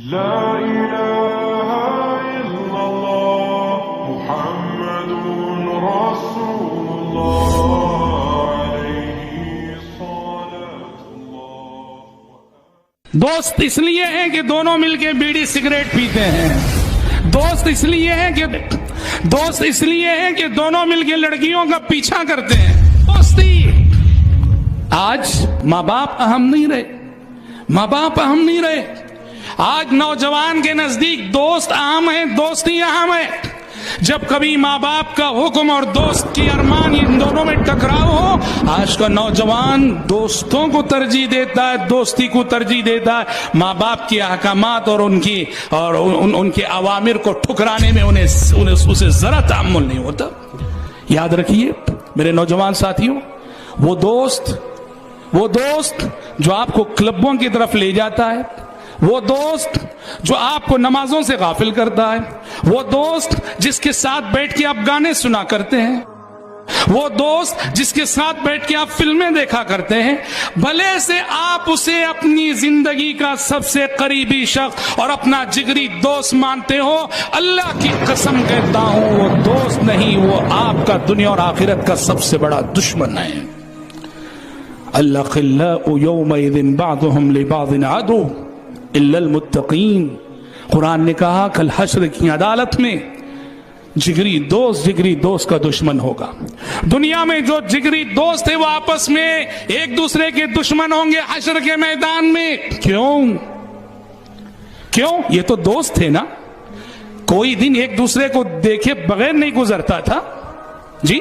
لا الہ الا اللہ محمد رسول اللہ علیہ الصلاۃ اللہ۔ دوست اس لیے ہیں کہ دونوں مل کے بیڑی سگریٹ پیتے ہیں، دوست اس لیے ہیں کہ دونوں مل کے لڑکیوں کا پیچھا کرتے ہیں۔ دوستی آج ماں باپ اہم نہیں رہے، آج نوجوان کے نزدیک دوست اہم ہیں، دوستی اہم ہے۔ جب کبھی ماں باپ کا حکم اور دوست کی ارمان ان دونوں میں ٹکراؤ ہو، آج کا نوجوان دوستوں کو ترجیح دیتا ہے، دوستی کو ترجیح دیتا ہے، ماں باپ کے احکامات اور ان کے اوامر کو ٹھکرانے میں اسے ذرا تأمل نہیں ہوتا۔ یاد رکھیے میرے نوجوان ساتھیوں، وہ دوست جو آپ کو کلبوں کی طرف لے جاتا ہے، وہ دوست جو آپ کو نمازوں سے غافل کرتا ہے، وہ دوست جس کے ساتھ بیٹھ کے آپ گانے سنا کرتے ہیں، وہ دوست جس کے ساتھ بیٹھ کے آپ فلمیں دیکھا کرتے ہیں، بھلے سے آپ اسے اپنی زندگی کا سب سے قریبی شخص اور اپنا جگری دوست مانتے ہو، اللہ کی قسم کہتا ہوں وہ دوست نہیں، وہ آپ کا دنیا اور آخرت کا سب سے بڑا دشمن ہے۔ الأخلاء يومئذ بعضهم لبعض عدو الا المتقین۔ قرآن نے کہا کل حشر کی عدالت میں جگری دوست کا دشمن ہوگا۔ دنیا میں جو جگری دوست ہے وہ آپس میں ایک دوسرے کے دشمن ہوں گے حشر کے میدان میں۔ کیوں؟ یہ تو دوست تھے نا، کوئی دن ایک دوسرے کو دیکھے بغیر نہیں گزرتا تھا جی،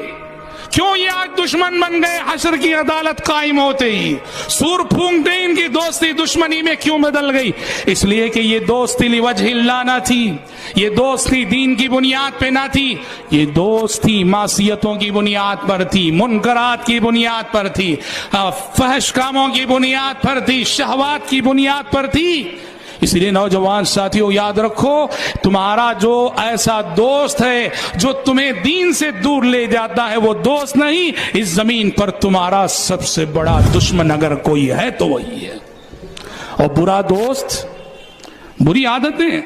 کیوں یہ آج دشمن بن گئے؟ حشر کی عدالت قائم ہوتے ہی سور پھونکتے ان کی دوستی دشمنی میں کیوں بدل گئی؟ اس لیے کہ یہ دوستی لوجہ اللہ نہ تھی، یہ دوستی دین کی بنیاد پہ نہ تھی، یہ دوستی معصیتوں کی بنیاد پر تھی، منکرات کی بنیاد پر تھی، فحش کاموں کی بنیاد پر تھی، شہوات کی بنیاد پر تھی۔ اس لیے نوجوان ساتھیوں یاد رکھو، تمہارا جو ایسا دوست ہے جو تمہیں دین سے دور لے جاتا ہے وہ دوست نہیں، اس زمین پر تمہارا سب سے بڑا دشمن اگر کوئی ہے تو وہی ہے۔ اور برا دوست، بری عادتیں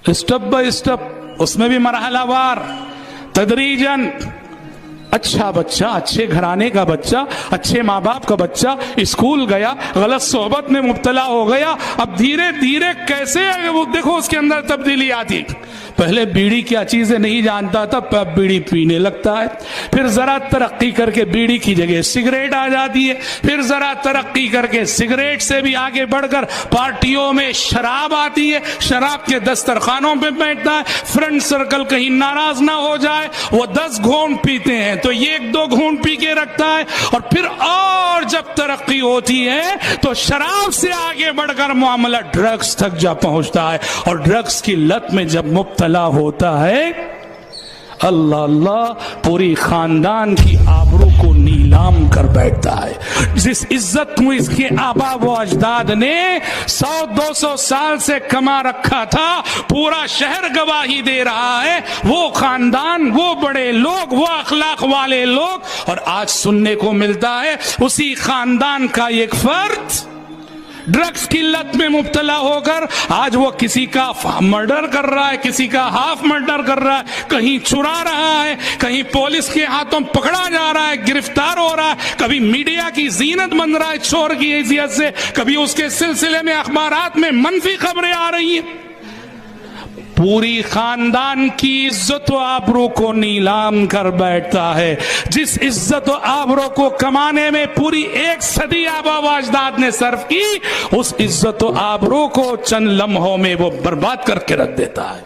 اسٹپ بائی اسٹپ، اس میں بھی مرحلہ وار تدریجاً، اچھا بچہ، اچھے گھرانے کا بچہ، اچھے ماں باپ کا بچہ اسکول گیا، غلط صحبت میں مبتلا ہو گیا، اب دھیرے دھیرے کیسے وہ دیکھو اس کے اندر تبدیلی آتی۔ پہلے بیڑی کیا چیزیں نہیں جانتا تھا، اب بیڑی پینے لگتا ہے، پھر ذرا ترقی کر کے بیڑی کی جگہ سگریٹ آ جاتی ہے، پھر ذرا ترقی کر کے سگریٹ سے بھی آگے بڑھ کر پارٹیوں میں شراب آتی ہے، شراب کے دسترخوانوں پہ بیٹھتا ہے، فرینڈ سرکل کہیں ناراض نہ ہو جائے، وہ 10 گھونٹ پیتے ہیں تو یہ 1-2 گھونٹ پی کے رکھتا ہے، اور پھر اور جب ترقی ہوتی ہے تو شراب سے آگے بڑھ کر معاملہ ڈرگز تک جا پہنچتا ہے، اور ڈرگز کی لت میں جب مبتلا ہوتا ہے، اللہ اللہ، پوری خاندان کی آبرو کو نیلام کر بیٹھتا ہے۔ جس عزت کو اس کے آبا و اجداد نے 100-200 سال سے کما رکھا تھا، پورا شہر گواہی دے رہا ہے، وہ خاندان، وہ بڑے لوگ، وہ اخلاق والے لوگ، اور آج سننے کو ملتا ہے اسی خاندان کا ایک فرد ڈرگز کی لت میں مبتلا ہو کر آج وہ کسی کا مرڈر کر رہا ہے، کسی کا ہاف مرڈر کر رہا ہے، کہیں چرا رہا ہے، کہیں پولیس کے ہاتھوں پکڑا جا رہا ہے، گرفتار ہو رہا ہے، کبھی میڈیا کی زینت بن رہا ہے چور کی حیثیت سے، کبھی اس کے سلسلے میں اخبارات میں منفی خبریں آ رہی ہیں۔ پوری خاندان کی عزت و آبرو کو نیلام کر بیٹھتا ہے۔ جس عزت و آبرو کو کمانے میں پوری 1 صدی آبا و اجداد نے صرف کی، اس عزت و آبرو کو چند لمحوں میں وہ برباد کر کے رکھ دیتا ہے۔